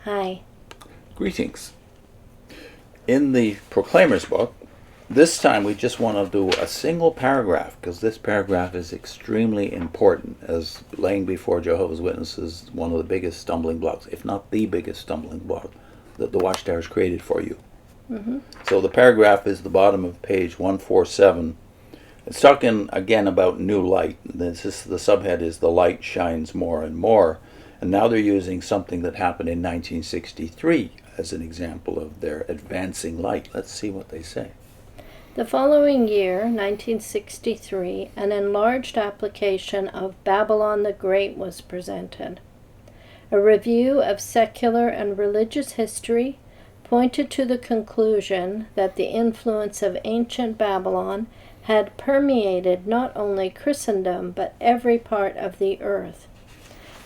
Hi. Greetings. In the Proclaimer's book, this time we just want to do a single paragraph because this paragraph is extremely important as laying before Jehovah's Witnesses one of the biggest stumbling blocks, if not the biggest stumbling block that the Watchtower has created for you. Mm-hmm. So the paragraph is the bottom of page 147. It's talking again about new light. The subhead is "The light shines more and more." And now they're using something that happened in 1963 as an example of their advancing light. Let's see what they say. The following year, 1963, an enlarged application of Babylon the Great was presented. A review of secular and religious history pointed to the conclusion that the influence of ancient Babylon had permeated not only Christendom but every part of the earth.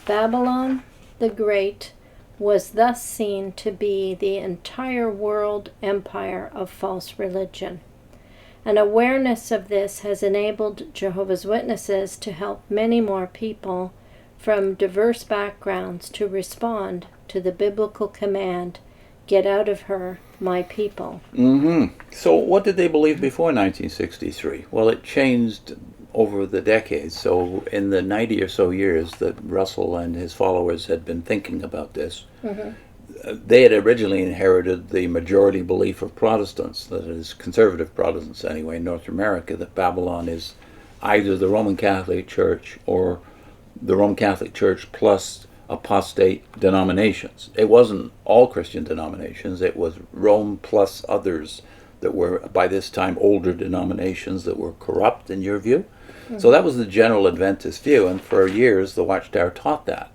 Babylon the Great was thus seen to be the entire world empire of false religion. An awareness of this has enabled Jehovah's Witnesses to help many more people from diverse backgrounds to respond to the biblical command, "Get out of her, my people." So what did they believe before 1963? Well, it changed over the decades. So in the 90 or so years that Russell and his followers had been thinking about this, they had originally inherited the majority belief of Protestants, that is, conservative Protestants anyway, in North America, that Babylon is either the Roman Catholic Church or the Roman Catholic Church plus apostate denominations. It wasn't all Christian denominations, it was Rome plus others that were, by this time, older denominations that were corrupt, in your view. So that was the general Adventist view, and for years the Watchtower taught that.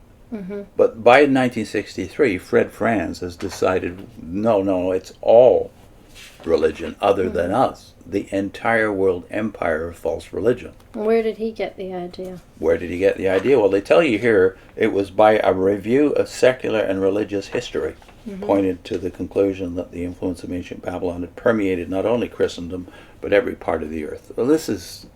But by 1963, Fred Franz has decided, no, it's all religion other than us, the entire world empire of false religion. Where did he get the idea? Where did he get the idea? Well, they tell you here it was by a review of secular and religious history, pointed to the conclusion that the influence of ancient Babylon had permeated not only Christendom, but every part of the earth. Well, this is,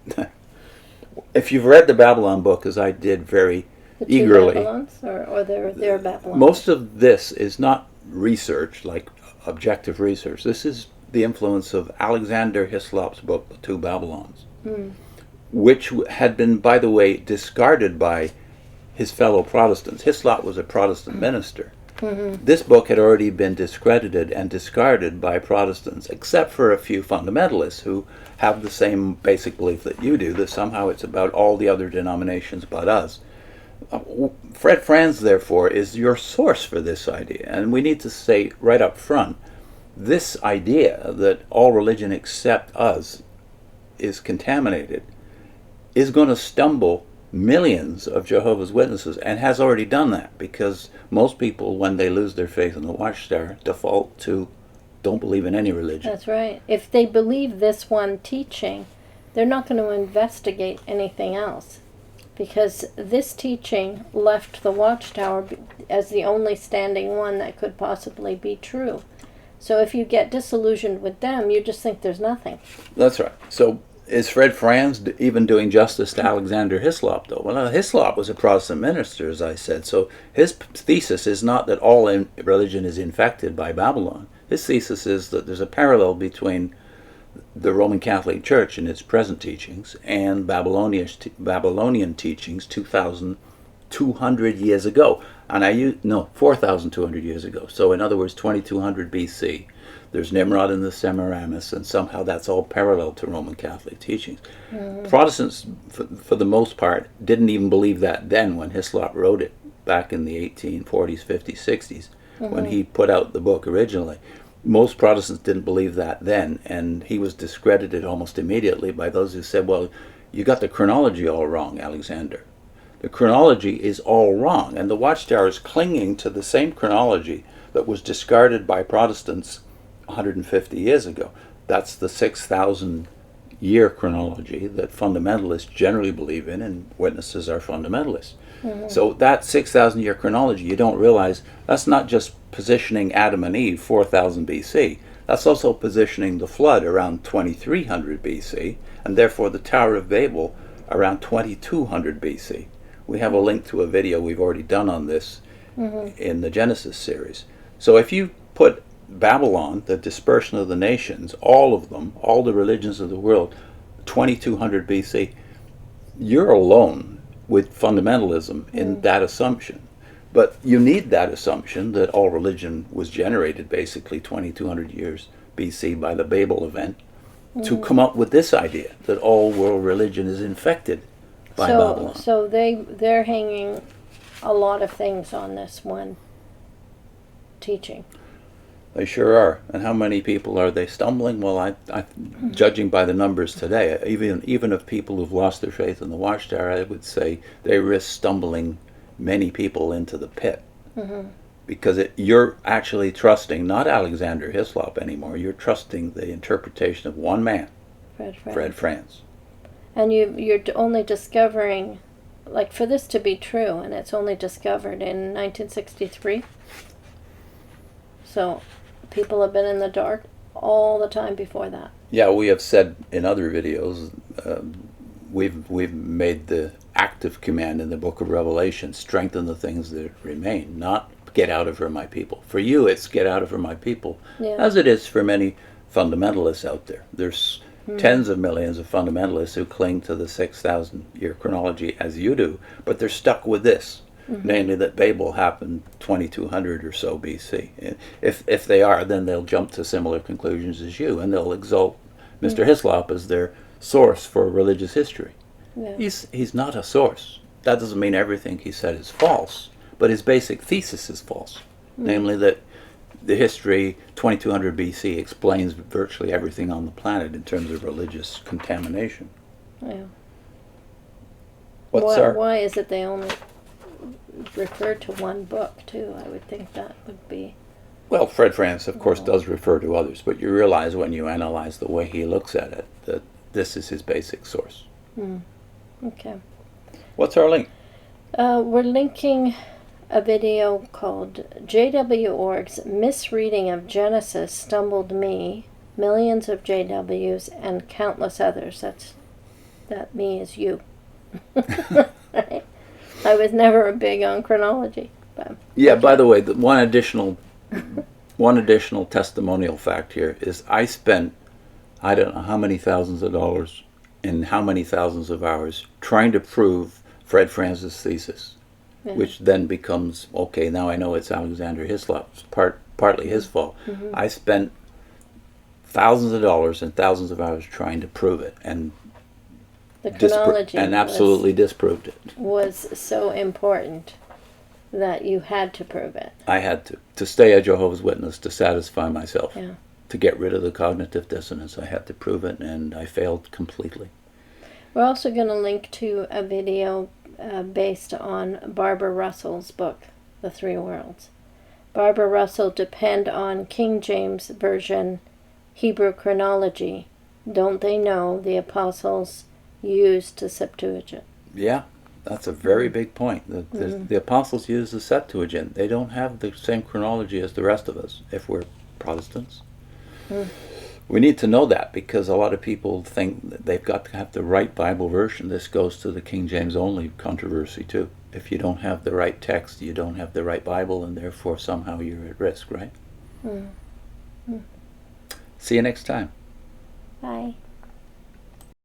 if you've read the Babylon book, as I did very eagerly. The two Babylons, or their Babylons? Most of this is not research, like objective research. This is the influence of Alexander Hislop's book, The Two Babylons, which had been, by the way, discarded by his fellow Protestants. Hislop was a Protestant minister. This book had already been discredited and discarded by Protestants, except for a few fundamentalists who have the same basic belief that you do, that somehow it's about all the other denominations but us. Fred Franz, therefore, is your source for this idea. And we need to say right up front, this idea that all religion except us is contaminated is going to stumble millions of Jehovah's Witnesses, and has already done that, because most people, when they lose their faith in the Watchtower, default to don't believe in any religion. That's right. If they believe this one teaching, they're not going to investigate anything else, because this teaching left the Watchtower as the only standing one that could possibly be true. So if you get disillusioned with them, you just think there's nothing. That's right. So is Fred Franz even doing justice to Alexander Hislop, though? Well, Hislop was a Protestant minister, as I said, so his thesis is not that all religion is infected by Babylon. His thesis is that there's a parallel between the Roman Catholic Church in its present teachings and Babylonian teachings 2,200 years ago. And 4,200 years ago. So in other words, 2200 BC. There's Nimrod and the Semiramis, and somehow that's all parallel to Roman Catholic teachings. Protestants, for the most part, didn't even believe that then when Hislop wrote it back in the 1840s, 50s, 60s, when he put out the book originally. Most Protestants didn't believe that then, and he was discredited almost immediately by those who said, well, you got the chronology all wrong, Alexander. The chronology is all wrong, and the Watchtower is clinging to the same chronology that was discarded by Protestants 150 years ago. That's the 6,000-year chronology that fundamentalists generally believe in, and Witnesses are fundamentalists. So that 6,000-year chronology, you don't realize, that's not just positioning Adam and Eve 4,000 BC. That's also positioning the flood around 2300 BC, and therefore the Tower of Babel around 2200 BC. We have a link to a video we've already done on this in the Genesis series. So if you put Babylon, the dispersion of the nations, all of them, all the religions of the world, 2200 BC, you're alone with fundamentalism in that assumption. But you need that assumption that all religion was generated basically 2200 years BC by the Babel event to come up with this idea that all world religion is infected by Babylon. So they're hanging a lot of things on this one teaching. They sure are. And how many people are they stumbling? Well, judging by the numbers today, even of people who've lost their faith in the Watchtower, I would say they risk stumbling many people into the pit. Because you're actually trusting not Alexander Hislop anymore. You're trusting the interpretation of one man, Fred Franz. And you're only discovering, like, for this to be true, and it's only discovered in 1963. So people have been in the dark all the time before that. Yeah, we have said in other videos, we've made the active command in the book of Revelation, strengthen the things that remain, not get out of her, my people. For you, it's get out of her, my people, as it is for many fundamentalists out there. There's tens of millions of fundamentalists who cling to the 6,000-year chronology as you do, but they're stuck with this, namely that Babel happened 2200 or so BC. If they are, then they'll jump to similar conclusions as you, and they'll exalt Mr. Hislop as their source for religious history. He's not a source. That doesn't mean everything he said is false, but his basic thesis is false, namely that the history 2200 BC explains virtually everything on the planet in terms of religious contamination. Yeah. Why, why is it they only refer to one book, too? I would think that would be... Well, Fred Franz, of course, does refer to others, but you realize when you analyze the way he looks at it that this is his basic source. Okay. What's our link? We're linking a video called JW.org's Misreading of Genesis Stumbled Me, Millions of JWs, and Countless Others. That me is you. Right? I was never big on chronology. But yeah, by the way, one additional testimonial fact here is I spent, I don't know how many thousands of dollars and how many thousands of hours trying to prove Fred Franz's thesis, which then becomes, okay, now I know it's Alexander Hislop's, partly his fault. I spent thousands of dollars and thousands of hours trying to prove it, and the chronology absolutely disproved it. Was so important that you had to prove it. I had to stay a Jehovah's Witness, to satisfy myself. Yeah. To get rid of the cognitive dissonance, I had to prove it, and I failed completely. We're also going to link to a video based on Barbara Russell's book, The Three Worlds. Barbara Russell depend on King James Version Hebrew chronology. Don't they know the apostles used the Septuagint? Yeah, that's a very big point. The apostles used the Septuagint. They don't have the same chronology as the rest of us, if we're Protestants. We need to know that, because a lot of people think that they've got to have the right Bible version. This goes to the King James only controversy too. If you don't have the right text, you don't have the right Bible, and therefore somehow you're at risk, right? See you next time. Bye.